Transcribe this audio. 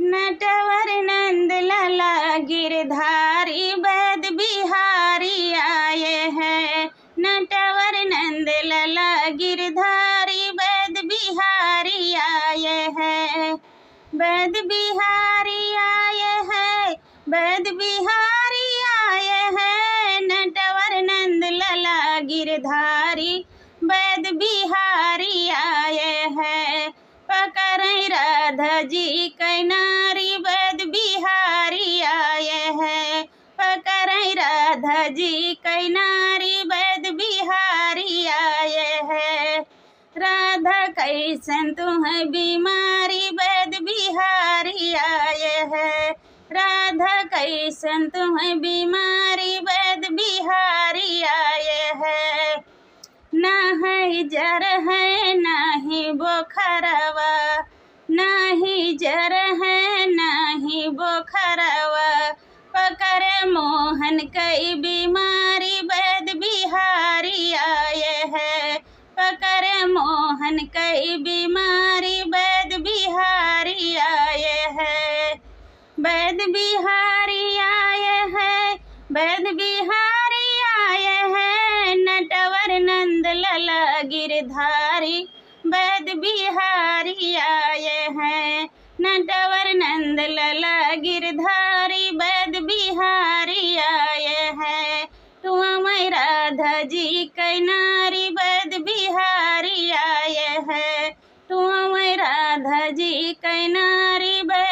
नटवर नंद लाला गिरधारी बैद बिहारी आए हैं। नटवर नंद लाला गिरधारी बैद बिहारी आए हैं। बैद बिहारी आए हैं, बैद बिहारी आए हैं। नटवर नंद लाला गिरधारी बैद बिहारी आए हैं। पकड़ै राधा जी कैनारी बैद बिहारी आए हैं। पकड़ै राधा जी कैनारी बैद बिहारी आए हैं। राधा कैसन तुम्हें बीमारी बैद बिहारी आए हैं। राधा कैसन तुम्हें बीमारी बैद बिहारी आए हैं। ना है जर है ना ही बोखरवा, ना ही जर है ना ही बोखरवा। पकड़े मोहन कई बीमारी बैद बिहारी आए हैं। पकड़े मोहन कई बीमारी बैद बिहारी आए हैं। बैद बिहारी आए हैं, बैद बिहारी आए हैं। नटवर नंद लाला गिरधारी बैद बिहारी आए हैं। नटवर नंद लाला गिरधारी बैद बिहारी आए हैं। तुम राधा जी कैनारी बैद बिहारी आए हैं। तुम राधा जी कैनारी बैद